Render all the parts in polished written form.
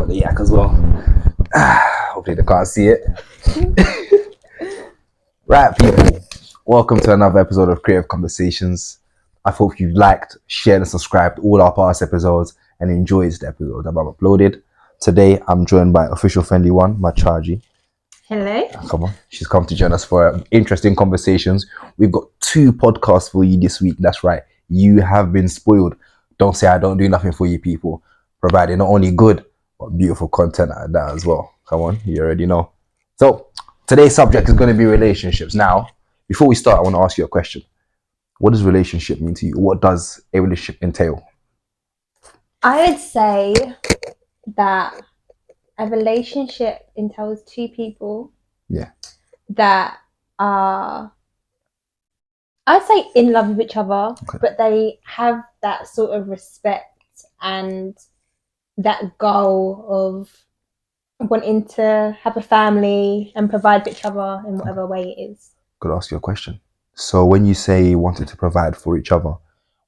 the yak as well. Hopefully they can't see it. Right, people. Welcome to another episode of Creative Conversations. I hope you've liked, shared, and subscribed to all our past episodes and enjoyed the episode that I've uploaded. Today, I'm joined by official friendly one, Machaji. Hello. Come on. She's come to join us for interesting conversations. We've got 2 podcasts for you this week. That's right. You have been spoiled. Don't say I don't do nothing for you, people. Providing not only good, but beautiful content like that as well. Come on. You already know. So, today's subject is going to be relationships. Now, before we start, I want to ask you a question. What does relationship mean to you? What does a relationship entail? I would say that a relationship entails 2 people that are, I'd say, in love with each other, but they have that sort of respect and that goal of wanting to have a family and provide for each other in whatever way it is. Could I ask you a question? So when you say you wanted to provide for each other,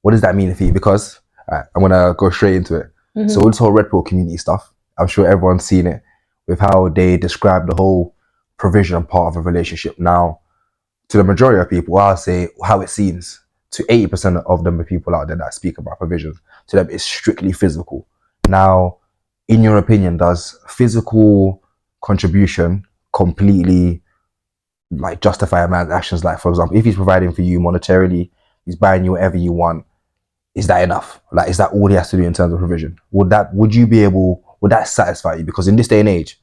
what does that mean for you? Because I'm going to go straight into it. Mm-hmm. So this whole Red Pill community stuff, I'm sure everyone's seen it with how they describe the whole provision part of a relationship. Now, to the majority of people, I'll say how it seems to 80% of them, the people out there that speak about provision, to them it's strictly physical. Now, in your opinion, does physical contribution completely justify a man's actions? Like, for example, if he's providing for you monetarily, he's buying you whatever you want, is that enough? Like, is that all he has to do in terms of provision? Would that satisfy you? Because in this day and age,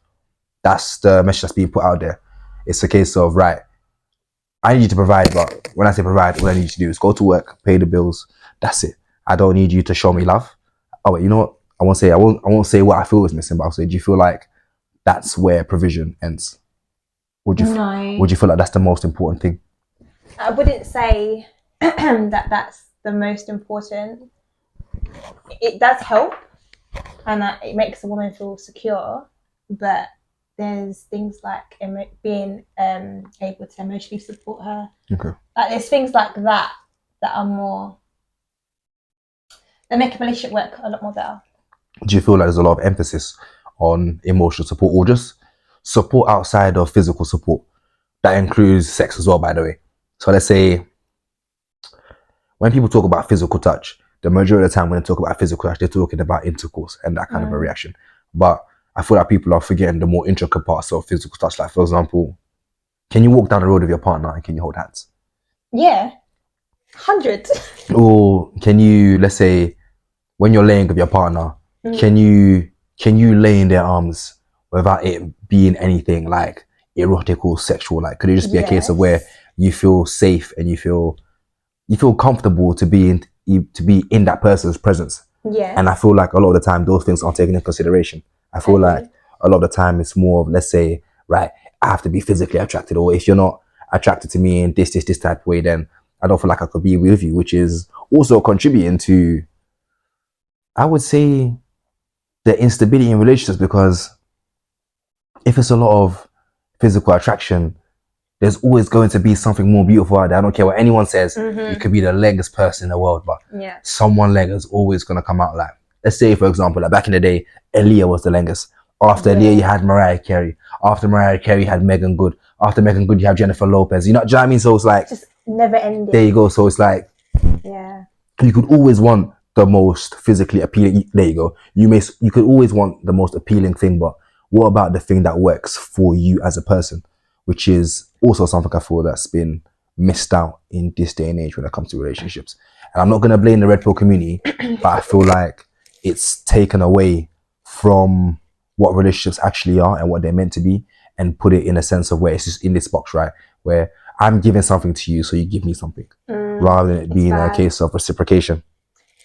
that's the message that's being put out there. It's a case of, right, I need you to provide, but when I say provide, all I need you to do is go to work, pay the bills. That's it. I don't need you to show me love. Oh, wait, you know what? I won't say what I feel is missing, but I'll say, do you feel like that's where provision ends? Would you feel like that's the most important thing? I wouldn't say that that's the most important. It does help, and it makes a woman feel secure, but there's things like being able to emotionally support her. Okay. Like, there's things like that are more, that make a relationship work a lot more better. Do you feel like there's a lot of emphasis on emotional support or just support outside of physical support? That includes sex as well, by the way. So let's say when people talk about physical touch, the majority of the time when they talk about physical touch, they're talking about intercourse and that kind of a reaction. But I feel like people are forgetting the more intricate parts of physical touch. Like, for example, can you walk down the road with your partner and can you hold hands? Yeah, 100. Or can you, let's say, when you're laying with your partner, can you lay in their arms without it being anything like erotic or sexual? Like, could it just be a case of where you feel safe and you feel comfortable to be in that person's presence? Yeah. And I feel like a lot of the time those things aren't taken into consideration. I feel like a lot of the time it's more of, let's say, right, I have to be physically attracted, or if you're not attracted to me in this type of way, then I don't feel like I could be with you, which is also contributing to, I would say, the instability in relationships. Because if it's a lot of physical attraction, there's always going to be something more beautiful out there. I don't care what anyone says. You could be the longest person in the world, but someone leg is always going to come out. Like, let's say, for example, like back in the day, Aaliyah was the longest. After Aaliyah, you had Mariah Carey. After Mariah Carey, you had Megan Good. After Megan Good, you have Jennifer Lopez. You know what I mean? So it's like, just never ending. There you go. So it's like, you could always want the most physically appealing. There you go. You could always want the most appealing thing, but what about the thing that works for you as a person? Which is also something I feel that's been missed out in this day and age when it comes to relationships. And I'm not going to blame the Red Pill community, but I feel like it's taken away from what relationships actually are and what they're meant to be, and put it in a sense of where it's just in this box, right? Where I'm giving something to you, so you give me something, rather than it being a case of reciprocation.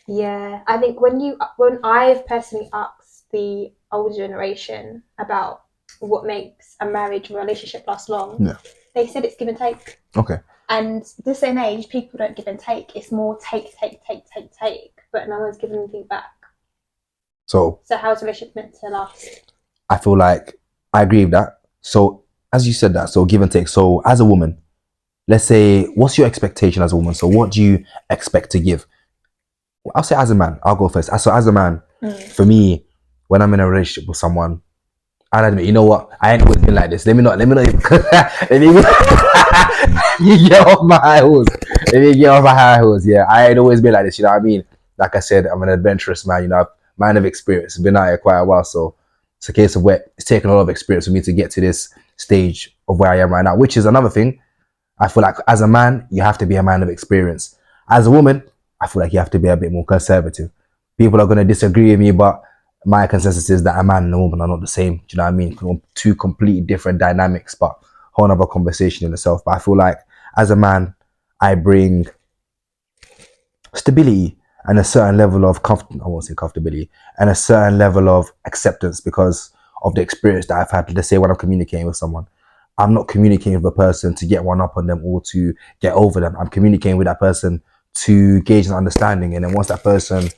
Yeah, I think when I've personally asked the older generation about what makes a marriage or relationship last long, they said it's give and take. Okay. And this day and age, people don't give and take. It's more take, but no one's giving anything back. So how's a relationship meant to last? I feel like I agree with that. So as you said that, so give and take. So as a woman, let's say, what's your expectation as a woman? So what do you expect to give? I'll say as a man, I'll go first. So as a man, for me, when I'm in a relationship with someone, I'll admit, you know what? I ain't always been like this. Let me not even, let me get off my high horse. Let me get off my high horse. Yeah, I ain't always been like this, you know what I mean? Like I said, I'm an adventurous man, you know, man of experience. I've been out here quite a while, so it's a case of where it's taken a lot of experience for me to get to this stage of where I am right now, which is another thing. I feel like as a man, you have to be a man of experience. As a woman, I feel like you have to be a bit more conservative. People are going to disagree with me, but my consensus is that a man and a woman are not the same. Do you know what I mean? Two completely different dynamics, but whole other conversation in itself. But I feel like as a man, I bring stability and a certain level of I won't say comfortability, and a certain level of acceptance because of the experience that I've had. Let's say when I'm communicating with someone, I'm not communicating with a person to get one up on them or to get over them. I'm communicating with that person to gauge an understanding. And then once that person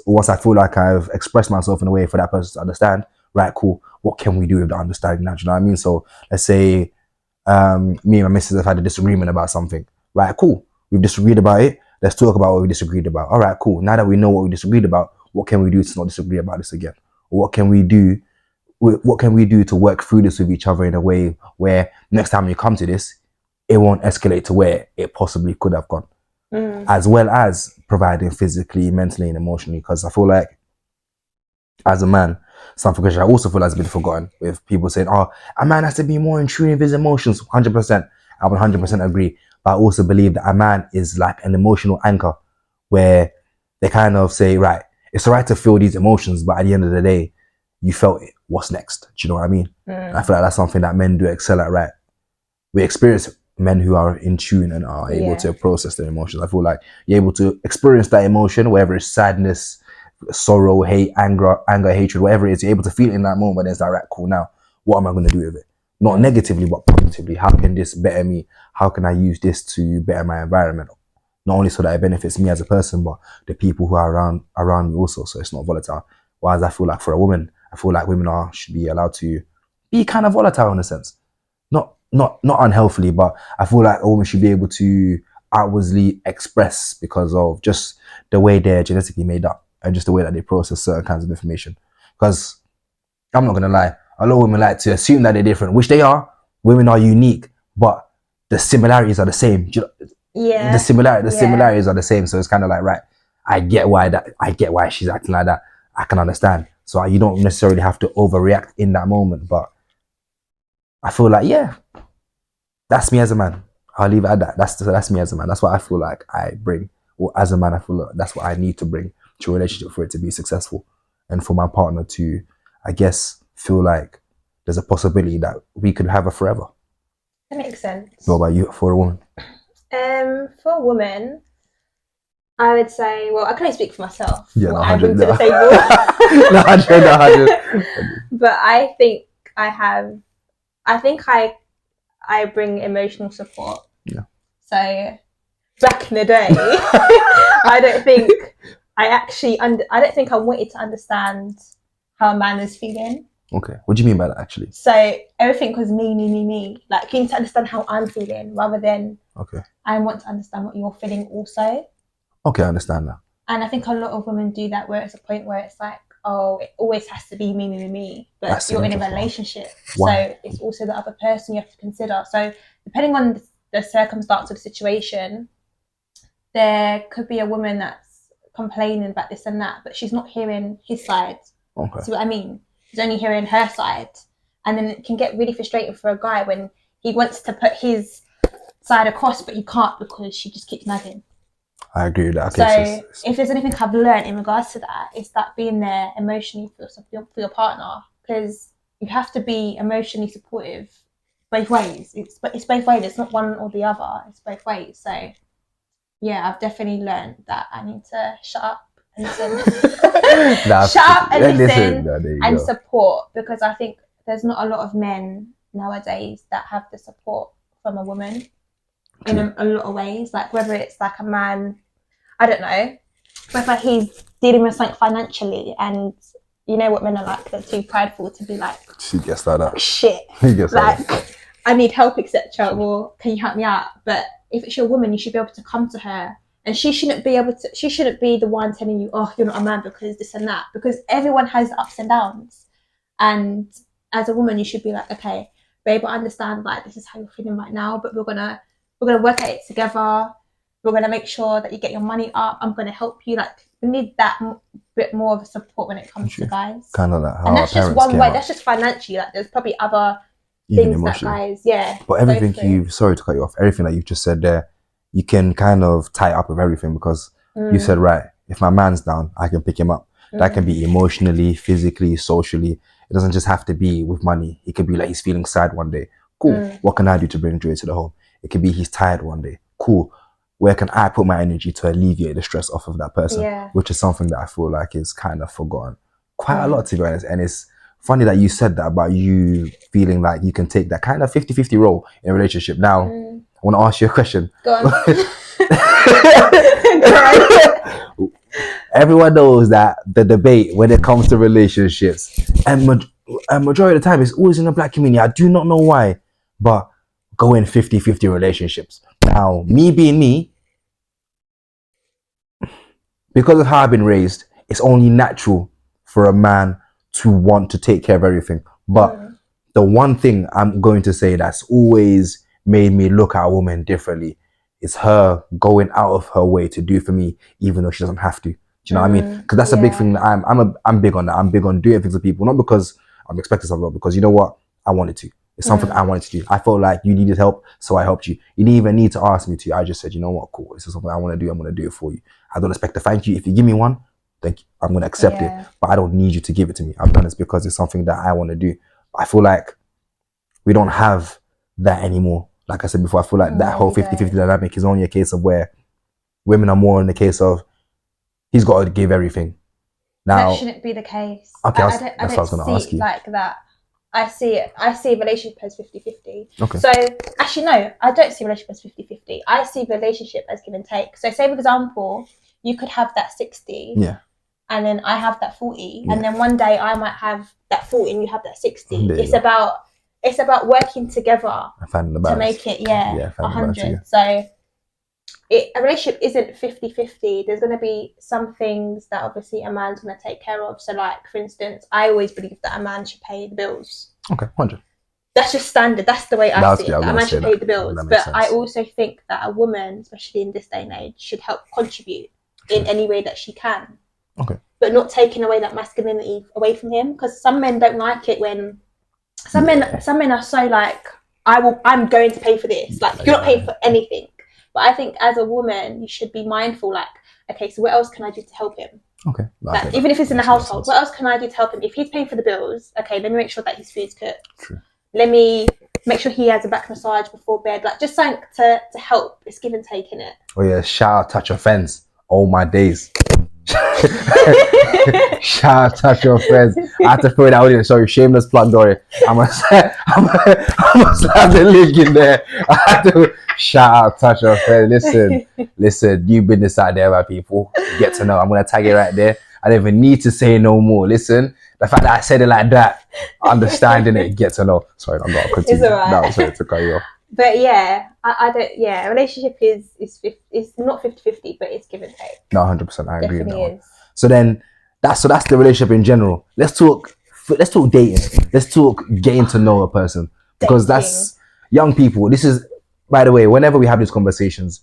once I feel like I've expressed myself in a way for that person to understand, right, cool, what can we do with the understanding now? Do you know what I mean? So let's say me and my missus have had a disagreement about something. Right, cool. We've disagreed about it. Let's talk about what we disagreed about. All right, cool. Now that we know what we disagreed about, what can we do to not disagree about this again? Or what can we do? What can we do to work through this with each other in a way where next time you come to this, it won't escalate to where it possibly could have gone, as well as providing physically, mentally, and emotionally. Because I feel like as a man, something which I also feel has been forgotten with people saying, oh, a man has to be more in tune with his emotions. 100%. I 100% agree. But I also believe that a man is like an emotional anchor where they kind of say, right, it's all right to feel these emotions, but at the end of the day, you felt it. What's next? Do you know what I mean? I feel like that's something that men do excel at, right? We experience men who are in tune and are able to process their emotions. I feel like you're able to experience that emotion, whether it's sadness, sorrow, hate, anger, hatred, whatever it is, you're able to feel it in that moment. It's like, right, cool, now, what am I going to do with it? Not negatively, but positively. How can this better me? How can I use this to better my environment? Not only so that it benefits me as a person, but the people who are around me also, so it's not volatile. Whereas I feel like for a woman, I feel like women should be allowed to be kind of volatile in a sense. Not unhealthily, but I feel like a woman should be able to outwardly express because of just the way they're genetically made up and just the way that they process certain kinds of information. Because I'm not gonna lie, a lot of women like to assume that they're different, which they are. Women are unique, but the similarities are the same. The similarities are the same. So it's kind of like, right, I get why she's acting like that. I can understand. So you don't necessarily have to overreact in that moment, but I feel like, yeah, that's me as a man. I'll leave it at that. That's me as a man. That's what I feel like I bring. Or as a man, I feel like that's what I need to bring to a relationship for it to be successful. And for my partner to, I guess, feel like there's a possibility that we could have her forever. That makes sense. What about you for a woman? For a woman, I would say, well, I can only speak for myself. Yeah, what no, I bring 100, to the no. table. No, 100. But I think I bring emotional support. Yeah. So back in the day, I don't think I wanted to understand how a man is feeling. Okay. What do you mean by that, actually? So everything was me. Like, you need to understand how I'm feeling rather than I want to understand what you're feeling also. Okay, I understand that. And I think a lot of women do that where it's a point where it's like, oh, it always has to be me. But you're in a relationship. Why? So it's also the other person you have to consider. So depending on the circumstance of the situation, there could be a woman that's complaining about this and that, but she's not hearing his side. Okay. See what I mean? She's only hearing her side. And then it can get really frustrating for a guy when he wants to put his side across, but he can't because she just keeps nagging. I agree with that. Okay, so if there's anything I've learned in regards to that, it's that being there emotionally for your partner, because you have to be emotionally supportive both ways. It's both ways. It's not one or the other. It's both ways. So yeah, I've definitely learned that I need to shut up and listen. And support, because I think there's not a lot of men nowadays that have the support from a woman. In a lot of ways, like whether it's like a man, I don't know, whether he's dealing with something financially, and you know what men are like, they're too prideful to be like, she gets like that. Shit, like I need help, etc. Or can you help me out? But if it's your woman, you should be able to come to her And she shouldn't be the one telling you, oh, you're not a man because this and that, because everyone has ups and downs. And as a woman, you should be like, okay, babe, I understand, like, this is how you're feeling right now, but we're gonna work at it together. We're gonna make sure that you get your money up. I'm gonna help you. Like, we need that bit more of a support when it comes to guys. Kind of like how and that's just one way. That's just financially. Like, there's probably other things that guys, But everything sorry to cut you off, everything that you've just said there, you can kind of tie up with everything, because you said, right, if my man's down, I can pick him up. That can be emotionally, physically, socially. It doesn't just have to be with money. It could be like he's feeling sad one day. Cool. What can I do to bring joy to the home? It could be he's tired one day. Cool. Where can I put my energy to alleviate the stress off of that person? Which is something that I feel like is kind of forgotten quite a lot, to be honest. And it's funny that you said that about you feeling like you can take that kind of 50-50 role in a relationship. Now, I want to ask you a question. Go on. Everyone knows that the debate when it comes to relationships, and majority of the time, it's always in the black community. I do not know why, but go in 50-50 relationships. Now, me being me, because of how I've been raised, it's only natural for a man to want to take care of everything. But the one thing I'm going to say that's always made me look at a woman differently is her going out of her way to do for me, even though she doesn't have to. Do you know what I mean? Because that's a big thing that I'm big on that. I'm big on doing things for people, not because I'm expecting something, but because, you know what, I wanted to. It's something I wanted to do. I felt like you needed help, so I helped you. You didn't even need to ask me to. I just said, you know what, cool. This is something I want to do. I'm going to do it for you. I don't expect to thank you. If you give me one, thank you. I'm going to accept it. But I don't need you to give it to me. I've done this because it's something that I want to do. I feel like we don't have that anymore. Like I said before, I feel like that whole 50-50 dynamic is only a case of where women are more in the case of he's got to give everything. Now, that shouldn't be the case. Okay, that's what I was going to ask you. Like that. I see a relationship as 50-50. Okay. So, actually, no, I don't see a relationship as 50-50. I see the relationship as give and take. So, say, for example, you could have that 60. Yeah. And then I have that 40. Yeah. And then one day I might have that 40 and you have that 60. It's about working together to make it, 100. So, a relationship isn't 50-50. There's going to be some things that obviously a man's going to take care of. So, like, for instance, I always believe that a man should pay the bills. Okay, 100. That's just standard. That's the way I see it. A man should pay the bills. But I also think that a woman, especially in this day and age, should help contribute in any way that she can. Okay. But not taking away that masculinity away from him. Because some men don't like it when... Some men are so like, I'm going to pay for this. Like, you're not paying for anything. But I think as a woman, you should be mindful, like, okay, so what else can I do to help him? Okay. Like, even if it's in the household, what else can I do to help him? If he's paying for the bills, okay, let me make sure that his food's cooked. True. Let me make sure he has a back massage before bed. Like, just something to help. It's give and take, innit? Oh, yeah. Shout out, touch your friends. Oh, my days. Shout out, touch your friends. I have to throw that out here. Sorry, shameless plug, Dory. I'm gonna slap the link in there. I have to shout out, touch your friends. Listen, new business out there, my people. Get to know. I'm gonna tag it right there. I don't even need to say no more. Listen, the fact that I said it like that, understanding it, get to know. Sorry, I'm not continuing. It's alright. No, sorry to cut you off. But yeah, I don't. Yeah, a relationship is not 50-50, but it's give and take. No, 100%. I agree with that one. Is. So then, that's the relationship in general. Let's talk dating. Let's talk getting to know a person, because that's young people. This is, by the way, whenever we have these conversations,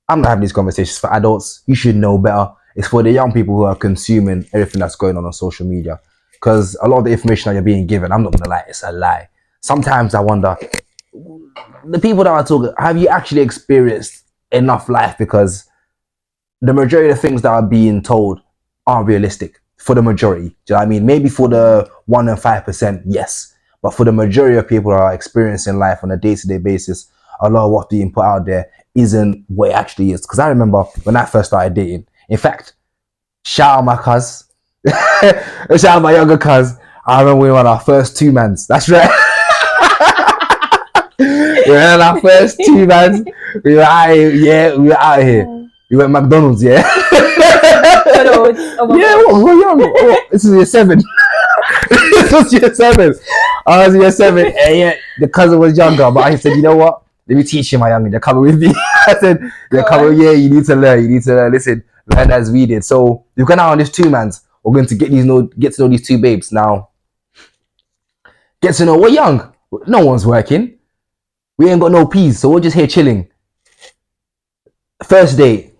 I'm not having these conversations for adults. You should know better. It's for the young people who are consuming everything that's going on social media, because a lot of the information that you're being given, I'm not gonna lie, it's a lie. Sometimes I wonder, the people that are talking, have you actually experienced enough life? Because the majority of things that are being told aren't realistic for the majority. Do you know what I mean? Maybe for the 1 and 5%, yes. But for the majority of people who are experiencing life on a day-to-day basis, a lot of what's being put out there isn't what it actually is. Because I remember when I first started dating, in fact, shout out my cuz, shout out my younger cuz, I remember we were on our first 2-mans. That's right. We were on our first 2-mans. We were out here, we were out here. We went McDonald's, yeah. We're young. This is year 7. This was year 7. I was year 7, and yeah, the cousin was younger, but I said, you know what? let me teach you, my young, you're coming with me. I said, you're coming, yeah, you need to learn, listen, learn as we did. So we've gone out on this 2-mans. We're going to get to know these 2 babes. Now, get to know, we're young. No one's working. We ain't got no peas, so we're just here chilling. First date,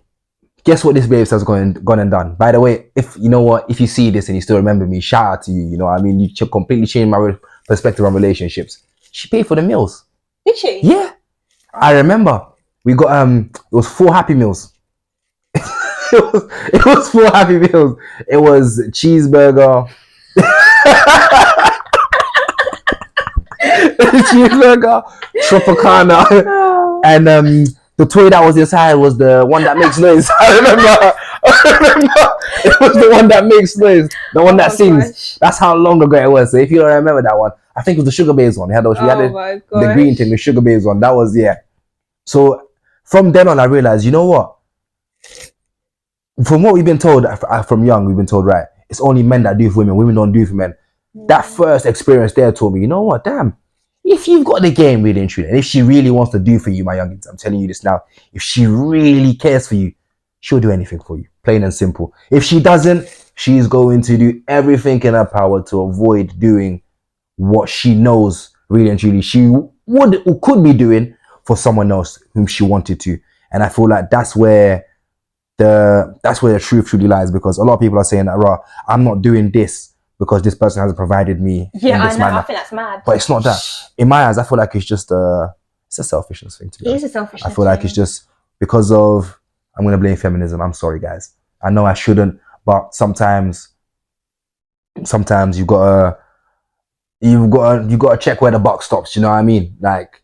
guess what this babe has gone and done? By the way, if you know what, if you see this and you still remember me, shout out to you. You know what I mean? You completely changed my perspective on relationships. She paid for the meals. Did she? Yeah. I remember. We got it was 4 Happy Meals. it was 4 Happy Meals. It was cheeseburger. Cheeseburger, Tropicana, and the toy that was inside was the one that makes noise. I remember. It was the one that makes noise, the one that sings. Gosh. That's how long ago it was. So if you don't remember that one, I think it was the sugar babes one. We had the green thing, the sugar babes one. That was, yeah. So from then on, I realized, you know what? From what we've been told from young, we've been told, right, it's only men that do for women. Women don't do for men. That first experience there told me, you know what, damn, if you've got the game really and truly, and if she really wants to do for you, my youngins, I'm telling you this now, if she really cares for you, she'll do anything for you, plain and simple. If she doesn't, she's going to do everything in her power to avoid doing what she knows really and truly she would or could be doing for someone else whom she wanted to. And I feel like that's where the truth truly lies, because a lot of people are saying that, raw, I'm not doing this because this person hasn't provided me. Yeah, I know. Manner. I think that's mad. But it's not that. In my eyes, I feel like it's just it's a selfishness thing to me. It is a selfishness thing. I feel like it's just because of, I'm gonna blame feminism. I'm sorry, guys. I know I shouldn't, but sometimes you gotta check where the buck stops. You know what I mean? Like,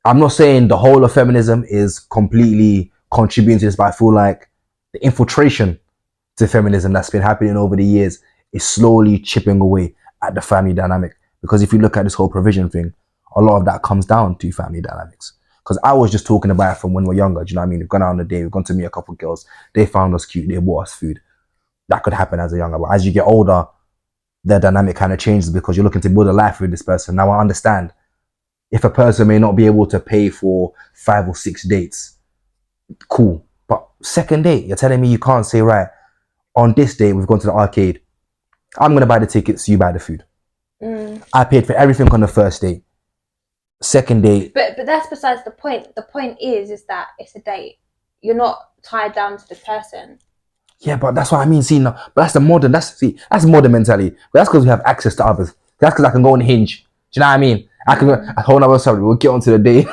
I'm not saying the whole of feminism is completely contributing to this, but I feel like the infiltration to feminism that's been happening over the years is slowly chipping away at the family dynamic. Because if you look at this whole provision thing, a lot of that comes down to family dynamics. Because I was just talking about it from when we're younger. Do you know what I mean? We've gone out on a day, we've gone to meet a couple of girls, they found us cute, they bought us food. That could happen as a younger, but as you get older, the dynamic kind of changes because you're looking to build a life with this person. Now I understand if a person may not be able to pay for 5 or 6 dates, cool. But second date, you're telling me you can't say, right, on this day we've gone to the arcade, I'm going to buy the tickets, you buy the food. I paid for everything on the first date. Second date. But that's besides the point. The point is that it's a date. You're not tied down to the person. Yeah, but that's what I mean. See, no, but that's modern mentality. But that's because we have access to others. That's because I can go on Hinge. Do you know what I mean? I can go, a whole nother subject. We'll get onto the day.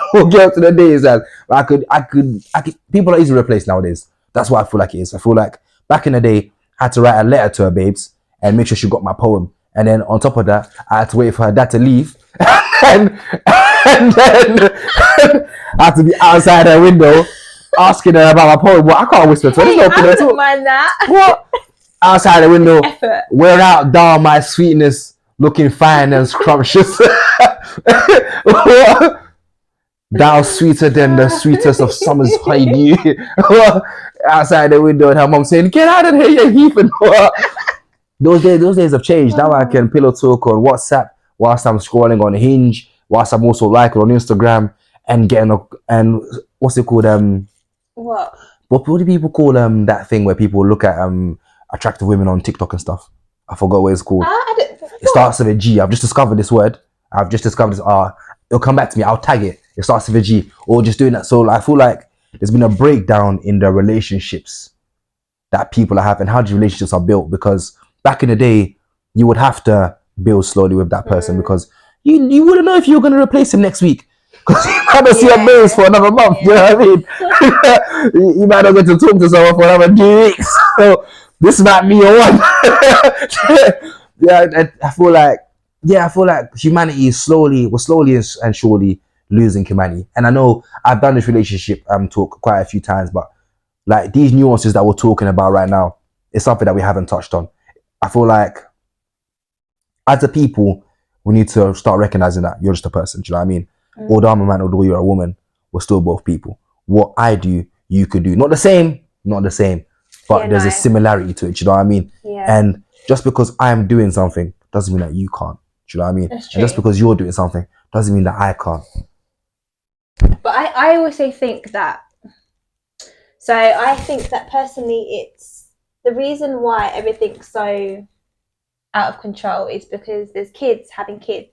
I could. People are easily replaced nowadays. That's what I feel like it is. I feel like back in the day, I had to write a letter to her babes and make sure she got my poem. And then on top of that, I had to wait for her dad to leave. and then I had to be outside her window asking her about my poem. Well, I can't whisper to her. Hey, I don't mind that. What? Outside the window, wear out down my sweetness, looking fine and scrumptious. Thou sweeter than the sweetest of summer's honey. Outside the window, and her mom saying, "Get out of here, you're heaving." Those days have changed. Now I can pillow talk on WhatsApp whilst I'm scrolling on Hinge, whilst I'm also liking on Instagram and getting and what's it called? What do people call that thing where people look at attractive women on TikTok and stuff? I forgot what it's called. It starts with a G. I've just discovered this word. I've just discovered this. It'll come back to me. I'll tag it. It starts with a G. Or just doing that. So I feel like there's been a breakdown in the relationships that people are having, how these relationships are built. Because back in the day, you would have to build slowly with that person because you wouldn't know if you were going to replace him next week. Because you might not see a base for another month. You know what I mean? You might not get to talk to someone for another 2 weeks. So this might be a one. I feel like humanity is slowly and surely losing humanity. And I know I've done this relationship talk quite a few times, but like these nuances that we're talking about right now is something that we haven't touched on. I feel like as a people, we need to start recognizing that you're just a person. Do you know what I mean? Although I'm a man, although you're a woman, we're still both people. What I do, you could do. Not the same, but there's a similarity to it. Do you know what I mean? Yeah. And just because I'm doing something doesn't mean that you can't. Do you know what I mean? And just because you're doing something doesn't mean that I can't. But I also think that. So I think that personally, it's the reason why everything's so out of control is because there's kids having kids,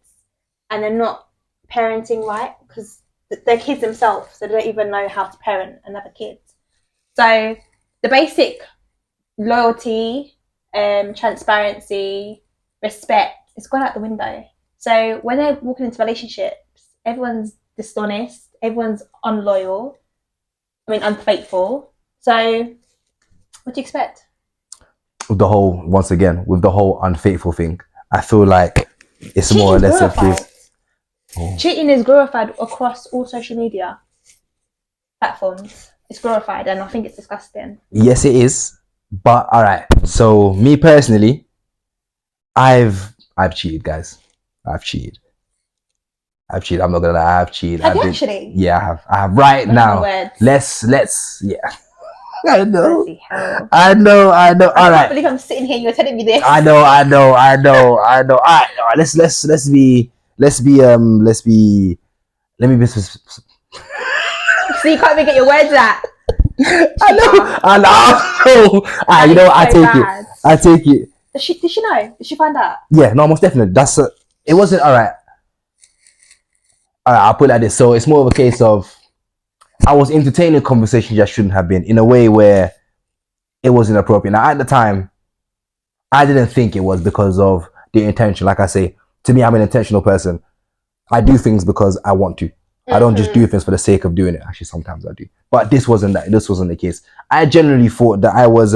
and they're not parenting right because they're kids themselves, so they don't even know how to parent another kid. So the basic loyalty, transparency, respect, it's gone out the window. So when they're walking into relationships, everyone's dishonest, everyone's unloyal, unfaithful. So what do you expect? With the whole, once again, with the whole unfaithful thing, I feel like it's Cheating more or less a glorified. case. Oh. Cheating is glorified across all social media platforms. It's glorified, and I think it's disgusting. Yes, it is. But all right. So me personally, I've cheated, guys. I've cheated. I'm not gonna lie. I've cheated. Have you actually? Yeah, I have. Right now. Let's. Yeah. I know. I know. I can't believe I'm sitting here and you're telling me this. I know. All right. Let's be. Let me be. So you can't even get your words out. I know. You know what? I take it. Did she know? Did she find out? Yeah. No, most definitely. It wasn't all right. All right. I'll put it like this. So it's more of a case of I was entertaining conversations I shouldn't have been in a way where it was inappropriate. Now, at the time, I didn't think it was because of the intention. Like I say, to me, I'm an intentional person. I do things because I want to. Mm-hmm. I don't just do things for the sake of doing it. Actually, sometimes I do. But this wasn't that. This wasn't the case. I generally thought that I was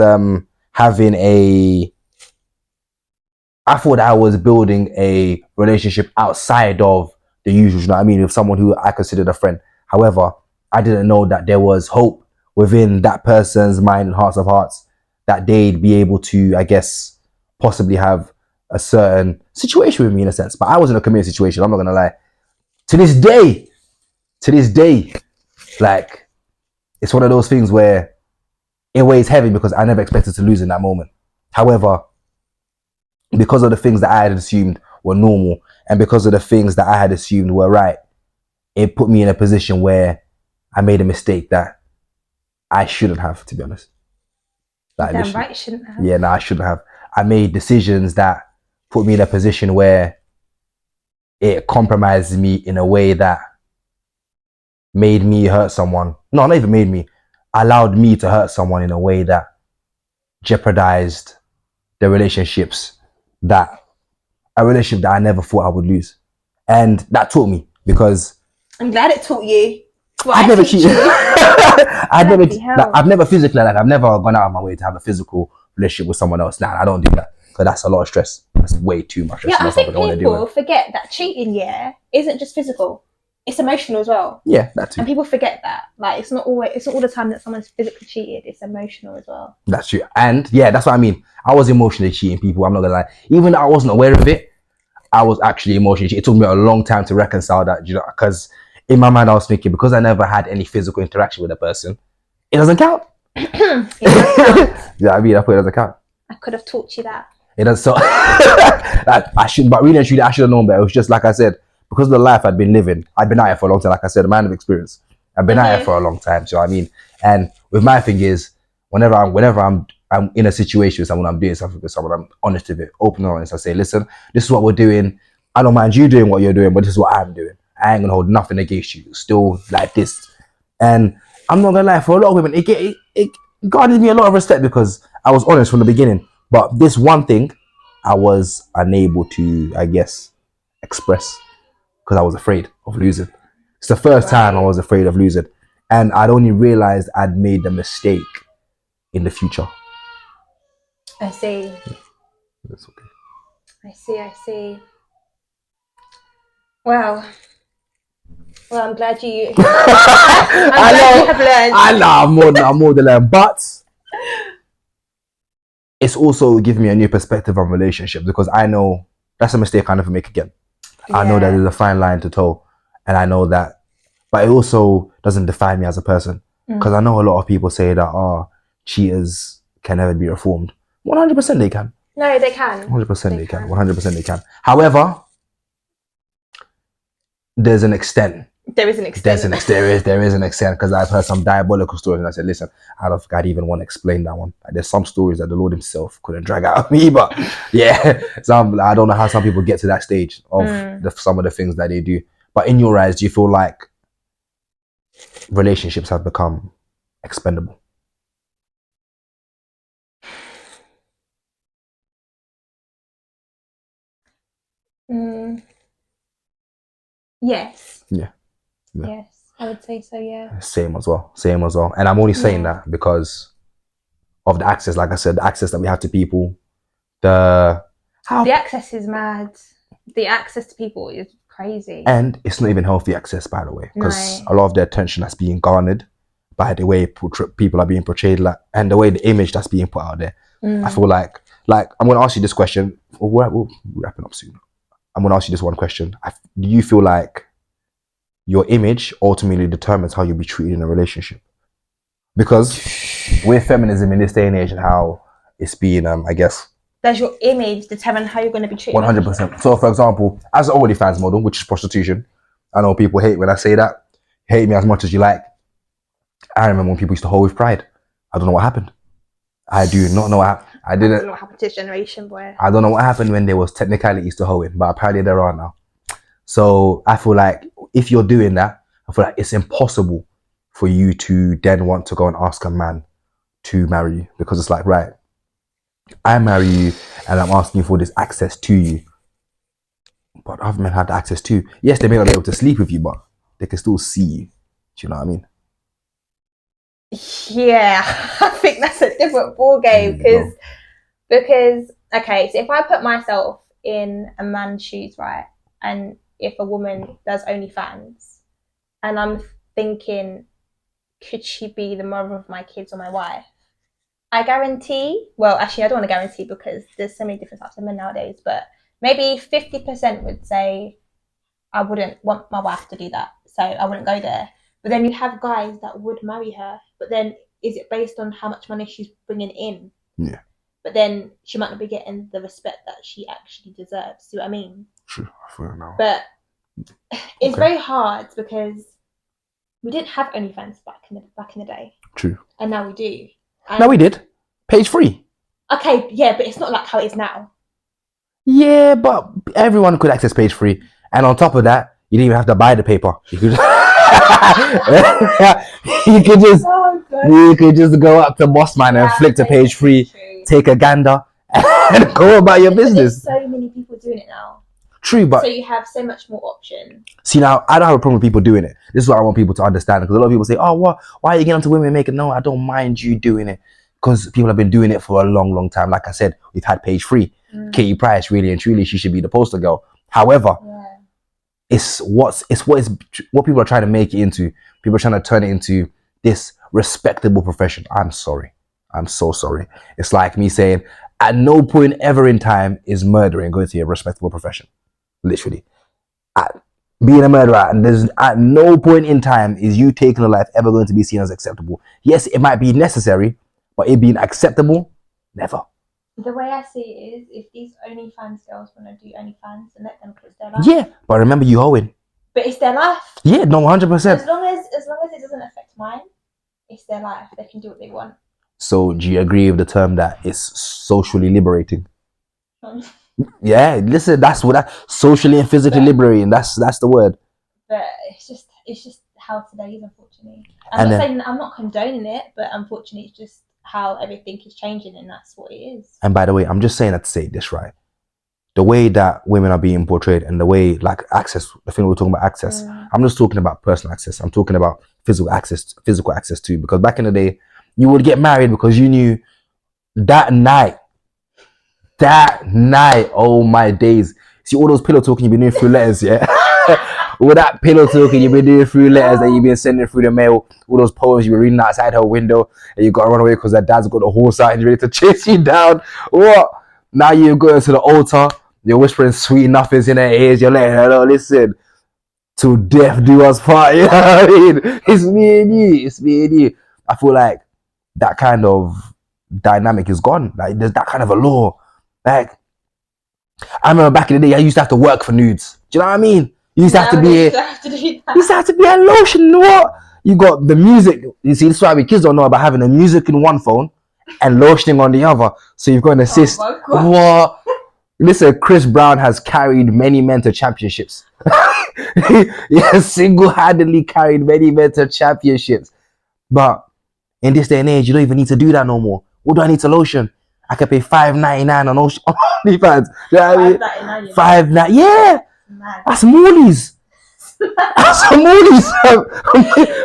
I thought I was building a relationship outside of the usual, you know what I mean, with someone who I considered a friend. However, I didn't know that there was hope within that person's mind and hearts of hearts that they'd be able to, I guess, possibly have a certain situation with me in a sense. But I was in a committed situation, I'm not gonna lie. To this day, like, it's one of those things where it weighs heavy because I never expected to lose in that moment. However, because of the things that I had assumed were normal and because of the things that I had assumed were right, it put me in a position where I made a mistake that I shouldn't have, to be honest. Like, damn right, shouldn't have. Yeah, no, I shouldn't have. I made decisions that put me in a position where it compromised me in a way that made me hurt someone. No, not even made me. Allowed me to hurt someone in a way that jeopardized the relationships a relationship that I never thought I would lose. And that taught me because I'm glad it taught you. Well, I've never cheated. I've never physically, like, I've never gone out of my way to have a physical relationship with someone else. Nah, I don't do that because that's a lot of stress. That's way too much stress. Yeah, I think people forget that cheating, isn't just physical. It's emotional as well. Yeah, that too. And people forget that. Like, it's not all the time that someone's physically cheated. It's emotional as well. That's true. And yeah, that's what I mean. I was emotionally cheating people. I'm not gonna lie. Even though I wasn't aware of it, I was actually emotionally cheating. It took me a long time to reconcile that, you know, because in my mind I was thinking, because I never had any physical interaction with a person, it doesn't count. It does count. Yeah, I mean, I thought it doesn't count. I could have taught you that. It does. So I should, but really and truly, I should have known better. It was just like I said, because of the life I'd been living, I'd been out here for a long time. Like I said, a man of experience. I've been out here for a long time. So I mean, and with my thing is, whenever I'm in a situation with someone, I'm doing something with someone, I'm honest with it, open and honest. I say, listen, this is what we're doing. I don't mind you doing what you're doing, but this is what I'm doing. I ain't gonna hold nothing against you. Still like this. And I'm not gonna lie, for a lot of women, it guarded me a lot of respect because I was honest from the beginning. But this one thing, I was unable to, I guess, express because I was afraid of losing. It's the first time I was afraid of losing. And I'd only realized I'd made the mistake in the future. I see. Yeah, that's okay. I see. Well, I'm glad you. You have learned. I know. I'm more than learned, but it's also given me a new perspective on relationships because I know that's a mistake I never make again. Yeah. I know that there's a fine line to toe, and I know that, but it also doesn't define me as a person because I know a lot of people say that cheaters can never be reformed. 100% they can. No, they can. 100% they can. 100% they can. However, there's an extent There is an extent. There is an extent, because I've heard some diabolical stories and I said, listen, I don't think I'd even want to explain that one. Like, there's some stories that the Lord himself couldn't drag out of me, but yeah, I don't know how some people get to that stage of some of the things that they do. But in your eyes, do you feel like relationships have become expendable? Yes. Yeah. Yes, I would say so, yeah. Same as well. And I'm only saying that because of the access, like I said, the access that we have to people. The access is mad. The access to people is crazy. And it's not even healthy access, by the way, because a lot of the attention that's being garnered by the way people are being portrayed, like, and the way the image that's being put out there. I feel like I'm going to ask you this question. We're wrapping up soon. I'm going to ask you this one question. Do you feel like your image ultimately determines how you'll be treated in a relationship? Because with feminism in this day and age and how it's being, I guess, does your image determine how you're going to be treated? 100%. So, for example, as an OnlyFans model, which is prostitution, I know people hate when I say that. Hate me as much as you like. I remember when people used to hold with pride. I don't know what happened. I do not know what happened. I don't know what happened to this generation, boy. I don't know what happened when there was technicalities to hoeing, but apparently there are now. So I feel like if you're doing that, I feel like it's impossible for you to then want to go and ask a man to marry you, because it's like, right, I marry you and I'm asking for this access to you, but other men have the access too. Yes, they may not be able to sleep with you, but they can still see you. Do you know what I mean? Yeah, I think that's a different ball game, because okay, so if I put myself in a man's shoes, right, and if a woman does OnlyFans, and I'm thinking, could she be the mother of my kids or my wife? I guarantee, well, actually, I don't want to guarantee because there's so many different types of men nowadays, but maybe 50% would say, I wouldn't want my wife to do that, so I wouldn't go there. But then you have guys that would marry her, but then is it based on how much money she's bringing in? Yeah. But then she might not be getting the respect that she actually deserves. See what I mean? True, I feel it now. But it's very hard because we didn't have OnlyFans back in the day. True. And now we do. Now we did. Page free. Okay, yeah, but it's not like how it is now. Yeah, but everyone could access page free. And on top of that, you didn't even have to buy the paper. You could you could just go up to Bossman and flick to page free, take a gander, and go about your business. There's so many people doing it now. True, but so you have so much more options. See, now I don't have a problem with people doing it. This is what I want people to understand, because a lot of people say, "Oh, what? Why are you getting onto women and making?" No, I don't mind you doing it, because people have been doing it for a long, long time. Like I said, we've had page free. Katie Price, really and truly, she should be the poster girl. However, it's what people are trying to make it into. People are trying to turn it into this respectable profession. I'm sorry. I'm so sorry. It's like me saying, at no point ever in time is murdering going to be a respectable profession. Literally. Being a murderer, and there's at no point in time is you taking a life ever going to be seen as acceptable. Yes, it might be necessary, but it being acceptable, never. The way I see it is, if these OnlyFans girls want to do OnlyFans, and let them, because it's their life. Yeah, but remember, you hoeing. But it's their life. Yeah, no, 100%. As long as it doesn't affect mine, it's their life. They can do what they want. So, do you agree with the term that it's socially liberating? Yeah, listen, that's what socially and physically liberating. That's the word. But it's just how today is, unfortunately. I'm not condoning it, but unfortunately, it's just how everything is changing, and that's what it is. And by the way, I'm just saying that to say this right. The way that women are being portrayed, and the way, like, access, the thing we're talking about access, I'm just talking about personal access. I'm talking about physical access too. Because back in the day, you would get married because you knew that night, oh my days. See all those pillow talking you've been doing through letters, yeah? All that pillow talking you've been doing through letters that you've been sending through the mail, all those poems you've been reading outside her window, and you got to run away because her dad's got a horse out and you're ready to chase you down. What? Now you're going to the altar, you're whispering sweet nothings in her ears, you're letting her know, listen, till death do us part, you know what I mean? It's me and you. I feel like that kind of dynamic is gone. Like, there's that kind of a law. Like, I remember back in the day, I used to have to work for nudes. Do you know what I mean? You used to have to be a lotion. What? You got the music. You see, this is why we kids don't know about having the music in one phone and lotioning on the other. So you've got an assist. What? Listen, Chris Brown has carried many mental championships. He has single-handedly carried many mental championships. But in this day and age, you don't even need to do that no more. What do I need to lotion? I can pay $5.99 on OnlyFans. You know what I mean? $5.99. Yeah. Mad. That's Morley's. That's a Morley's.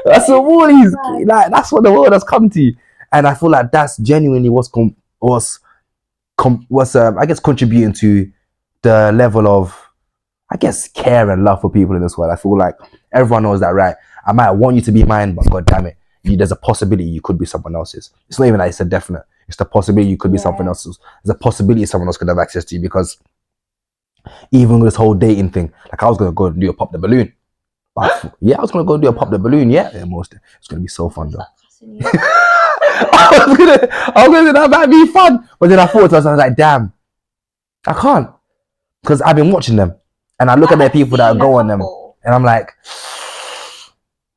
That's a Morley's. Like, that's what the world has come to. And I feel like that's genuinely what's I guess contributing to the level of, I guess, care and love for people in this world. I feel like everyone knows that, right? I might want you to be mine, but god damn it, there's a possibility you could be someone else's. It's not even like it's a definite. It's the possibility you could be someone else's. There's a possibility someone else could have access to you, because even with this whole dating thing, like I was gonna go and do a pop the balloon. But I was gonna go do a pop the balloon. Yeah, it's gonna be so fun though. I was gonna say that might be fun, but then I thought to myself, I was like, damn, I can't, because I've been watching them and I look at the people that go on them, and I'm like,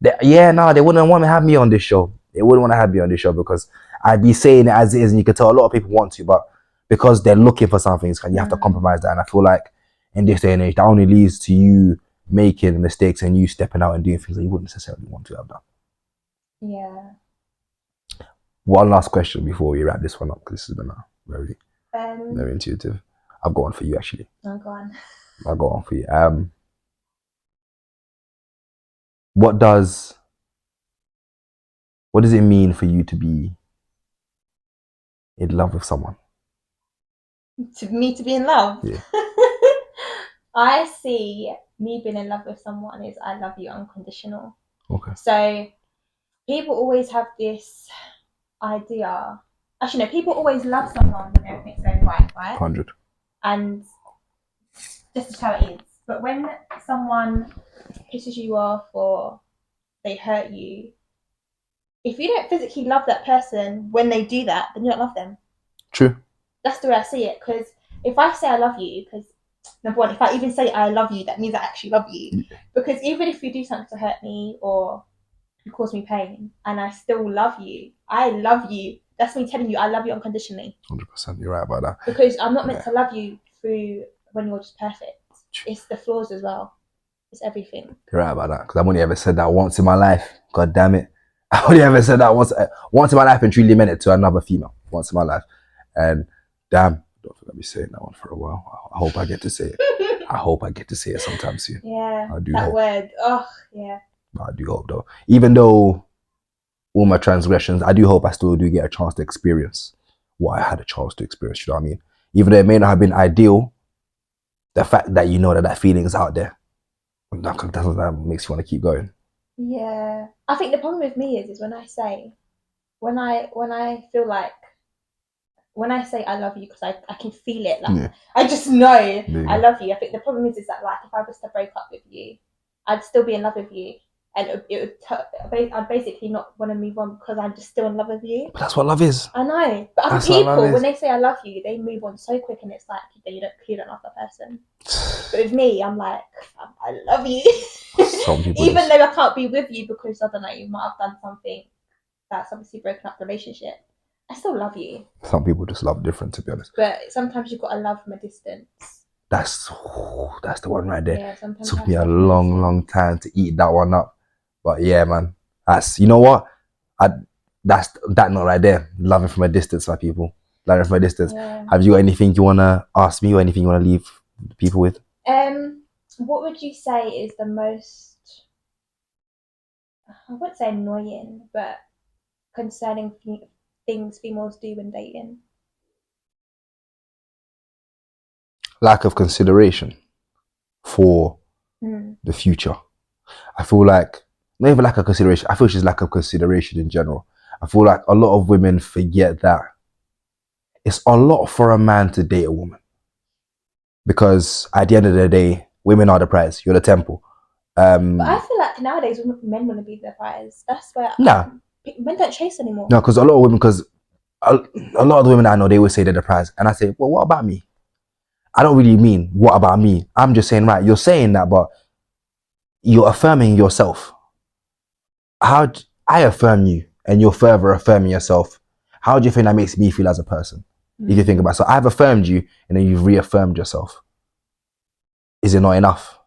they wouldn't want to have me on this show. They wouldn't want to have me on this show because I'd be saying it as it is, and you can tell a lot of people want to, but because they're looking for something, you have to compromise that. And I feel like in this day and age, that only leads to you making mistakes and you stepping out and doing things that you wouldn't necessarily want to have done. Yeah. One last question before we wrap this one up, because this has been very, very intuitive. I've got one for you, actually. Oh, go on. I'll go on for you. What does it mean for you to be in love with someone? To be in love? Yeah. I see me being in love with someone is I love you unconditional. Okay. So people always have this idea. Actually, no, people always love someone when everything's going right? 100. And this is how it is. But when someone pisses you off or they hurt you, if you don't physically love that person when they do that, then you don't love them. True. That's the way I see it. Because if I say I love you, because number one, if I even say I love you, that means I actually love you. Yeah. Because even if you do something to hurt me or you cause me pain and I still love you, I love you. That's me telling you I love you unconditionally. 100%. You're right about that. Because I'm not meant to love you through when you're just perfect. It's the flaws as well. It's everything. You're right about that. Because I've only ever said that once in my life. God damn it. I only ever said that once in my life and truly meant it to another female. Once in my life. And damn, I don't think I'll be saying that one for a while. I hope I get to say it. I hope I get to say it sometime soon. Yeah. I do hope. Word. Oh, yeah. I do hope though. Even though all my transgressions, I do hope I still do get a chance to experience what I had a chance to experience. You know what I mean? Even though it may not have been ideal, the fact that you know that feeling is out there, that makes you want to keep going. Yeah. I think the problem with me is when I say, when I feel like, when I say I love you, because I can feel it, like I just know I love you. I think the problem is that like if I was to break up with you, I'd still be in love with you, and I'd basically not want to move on because I'm just still in love with you. But that's what love is. I know, but other people, when they say I love you, they move on so quick, and it's like you don't love the person. But with me, I'm like, I love you. Even though I can't be with you because I don't know, you might have done something that's obviously broken up the relationship, I still love you. Some people just love different, to be honest. But sometimes you've got to love from a distance. That's the one right there. Yeah, sometimes it took me a long time to eat that one up. But yeah, man, that's, you know what? That's that note right there. Loving from a distance, my people. Loving from a distance. Yeah. Have you got anything you wanna ask me or anything you wanna leave people with? What would you say is the most, I wouldn't say annoying, but concerning things females do when dating? Lack of consideration for the future. I feel like, not even lack of consideration, I feel it's just lack of consideration in general. I feel like a lot of women forget that it's a lot for a man to date a woman. Because at the end of the day, women are the prize. You're the temple. But I feel like nowadays men want to be the prize. That's where men don't chase anymore. No, because a lot of women, a lot of the women I know, they always say they're the prize. And I say, well, what about me? I don't really mean what about me. I'm just saying, right, you're saying that, but you're affirming yourself. How I affirm you and you're further affirming yourself. How do you think that makes me feel as a person? If you think about it. So I've affirmed you and then you've reaffirmed yourself. Is it not enough?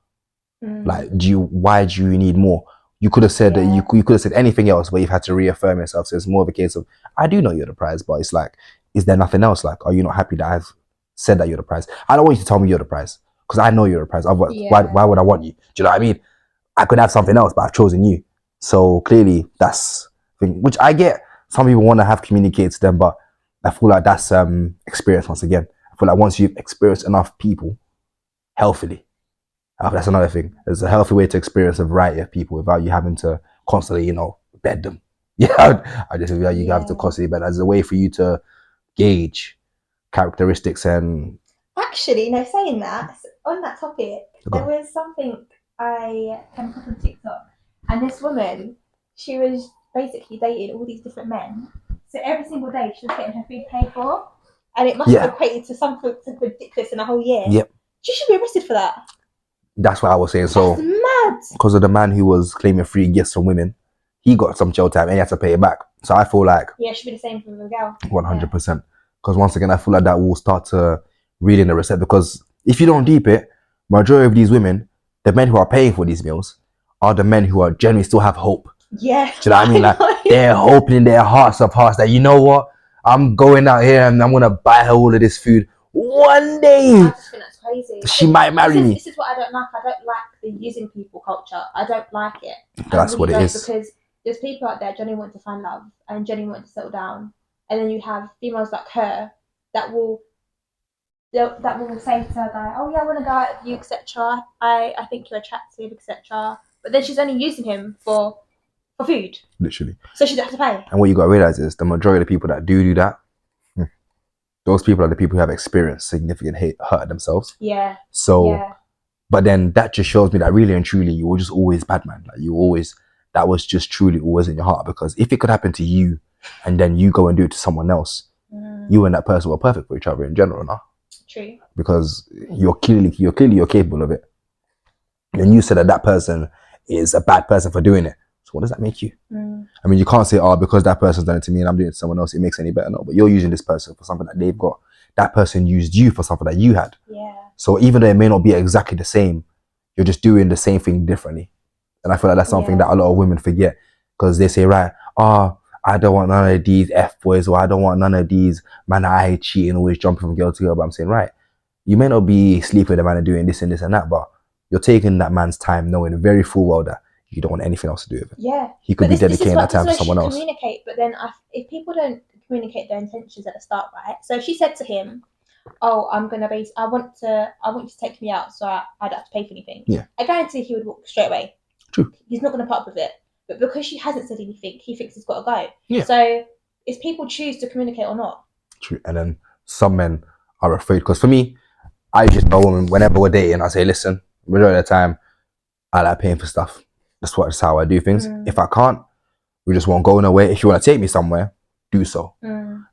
Like, why do you need more? You could have said that you could have said anything else, but you've had to reaffirm yourself. So it's more of a case of, I do know you're the prize, but it's like, is there nothing else? Like, are you not happy that I've said that you're the prize? I don't want you to tell me you're the prize because I know you're the prize. Otherwise, why would I want you? Do you know what I mean? I could have something else, but I've chosen you. So clearly that's the thing, which I get. Some people want to have communicated to them, but I feel like that's experience once again. I feel like once you've experienced enough people healthily, that's another thing. There's a healthy way to experience a variety of people without you having to constantly, bed them. Yeah, I just feel like you have to constantly bed. There's a way for you to gauge characteristics and. Actually, saying that, on that topic, there was something I came across on TikTok, and this woman, she was basically dating all these different men. So every single day she was getting her food paid for, and it must have equated to something ridiculous in a whole year. Yep. She should be arrested for that. That's what I was saying. So that's mad. Because of the man who was claiming free gifts from women, he got some jail time and he had to pay it back. So I feel like it should be the same for the girl. 100%. Because once again, I feel like that will start to reel in the receipt. Because if you don't deep it, majority of these women, the men who are paying for these meals, are the men who are generally still have hope. Yeah. Do you know what I mean? Like they're hoping in their hearts of hearts that, you know what, I'm going out here and I'm gonna buy her all of this food. One day, I just think that's crazy. She might marry me. This is what I don't like. I don't like the using people culture. I don't like it. That's what it is. Because there's people out there genuinely want to find love and genuinely want to settle down, and then you have females like her that will say to her guy, "Oh yeah, I want to go out with you, etc. I think you're attractive, etc." But then she's only using him for food. Literally. So she doesn't have to pay. And what you got to realize is the majority of the people that do that, those people are the people who have experienced significant hurt themselves. Yeah. So, but then that just shows me that really and truly you were just always bad man. Like that was just truly always in your heart. Because if it could happen to you and then you go and do it to someone else, you and that person were perfect for each other in general, no? True. Because you're clearly capable of it. And you said that person is a bad person for doing it. So what does that make you? I mean, you can't say, because that person's done it to me and I'm doing it to someone else, it makes it any better. No, but you're using this person for something that they've got. That person used you for something that you had. Yeah. So even though it may not be exactly the same, you're just doing the same thing differently. And I feel like that's something that a lot of women forget. Because they say, right, I don't want none of these F-boys, or I don't want none of these man I hate cheating, always jumping from girl to girl. But I'm saying, right, you may not be sleeping with a man and doing this and this and that, but you're taking that man's time knowing very full well that you don't want anything else to do with it. Yeah. He could be dedicating that time to someone else. Communicate, but then if people don't communicate their intentions at the start, right? So she said to him, "Oh, I want you to take me out, so I'd have to pay for anything." Yeah. I guarantee he would walk straight away. True. He's not going to put up with it. But because she hasn't said anything, he thinks he's got to go. Yeah. So if people choose to communicate or not. True. And then some men are afraid. Because for me, I just know a woman whenever we're dating, I say, listen, majority of the time, I like paying for stuff. That's how I do things. If I can't, we just won't go nowhere. If you want to take me somewhere, do so.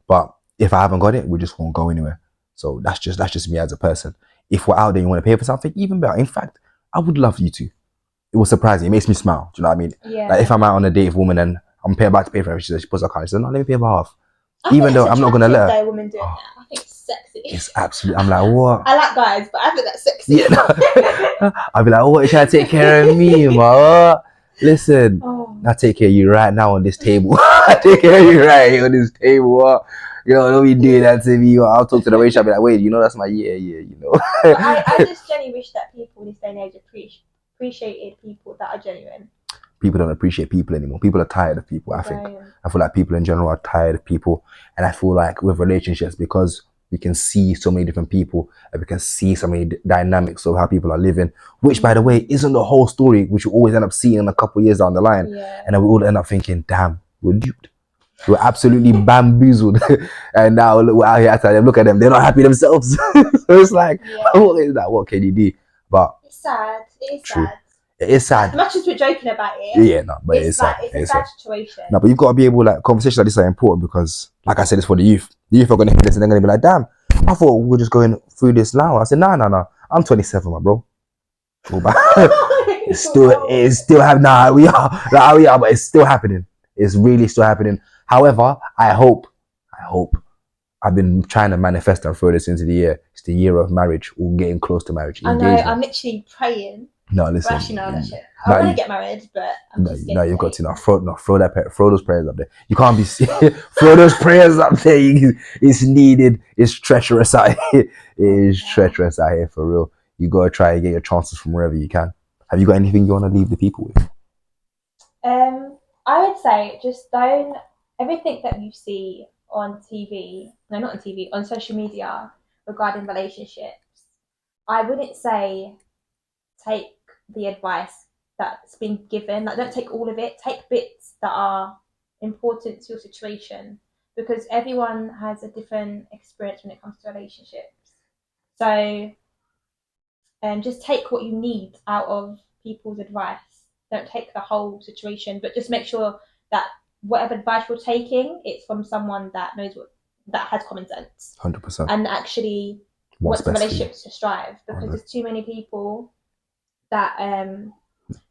But if I haven't got it, we just won't go anywhere. So that's just me as a person. If we're out there and you want to pay for something, even better. In fact, I would love you to. It was surprising. It makes me smile. Do you know what I mean? Yeah. Like if I'm out on a date with a woman and I'm about to pay for her, she puts her card. She says, "No, let me pay for half." Even though I'm not gonna let her. Woman doing that. I think it's sexy. It's absolutely. I'm like, what? I like guys, but I think that's sexy. Yeah. No. I'll be like, what? You trying to take care of me, ma? Listen, I take care of you right now on this table. I take care of you right here on this table. Don't be doing that to me. I'll talk to the waiter. I'll be like, wait, that's my I just genuinely wish that people in this day and age appreciated people that are genuine. People don't appreciate people anymore. People are tired of people, I think. I feel like people in general are tired of people. And I feel like with relationships, because we can see so many different people and we can see so many dynamics of how people are living, which, by the way, isn't the whole story, which you always end up seeing a couple of years down the line. Yeah. And then we all end up thinking, damn, we're duped. We're absolutely bamboozled. And now we're out here outside them, look at them, they're not happy themselves. So it's like, what is that? What can you do? But it's sad. It is true. Sad. It is sad. As much as we're joking about it. Yeah, no, but it's sad. It's a sad situation. No, but you've got to be able, like, conversations like this are important because, like I said, it's for the youth. The youth are going to hear this and they're going to be like, damn, I thought we were just going through this now. I said, no. I'm 27, my bro. Go back. it's still happening. Nah, we are, but it's still happening. It's really still happening. However, I hope. I've been trying to manifest and throw this into the year. It's the year of marriage, or getting close to marriage. I know. I'm literally praying. No, listen. Actually, no, that shit. I want to get married, but I'm just no, you've got to now. Throw those prayers up there. You can't be throw those prayers up there. It's needed. It's treacherous out here. It is treacherous out here for real. You gotta try and get your chances from wherever you can. Have you got anything you want to leave the people with? I would say just don't everything that you see on TV. No, not on TV. On social media regarding relationships. I wouldn't say take the advice that's been given. Like, don't take all of it. Take bits that are important to your situation, because everyone has a different experience when it comes to relationships. So, just take what you need out of people's advice. Don't take the whole situation, but just make sure that whatever advice you're taking, it's from someone that knows that has common sense. 100%. And actually wants the relationships to strive, because there's too many people that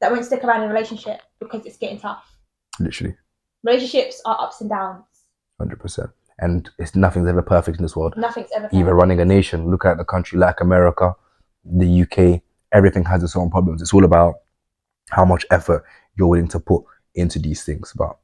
won't stick around in a relationship because it's getting tough. Literally. Relationships are ups and downs. 100%. And nothing's ever perfect in this world. Nothing's ever perfect. Even running a nation. Look at a country like America, the UK. Everything has its own problems. It's all about how much effort you're willing to put into these things. But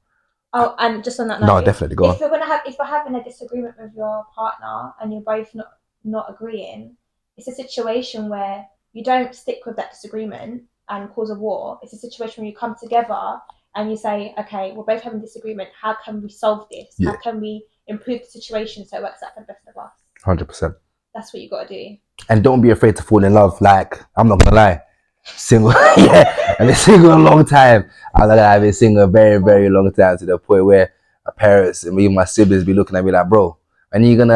and just on that note, no, definitely go on. If we're having a disagreement with your partner and you're both not agreeing, it's a situation where you don't stick with that disagreement and cause a war. It's a situation where you come together and you say, okay, we're both having disagreement. How can we solve this? Yeah. How can we improve the situation so it works out for the best of us? 100%. That's what you got to do. And don't be afraid to fall in love. Like, I'm not gonna lie, single. Yeah, I've been single a long time. I've been single a very, very long time, to the point where my parents and me and my siblings be looking at me like, bro, when are you gonna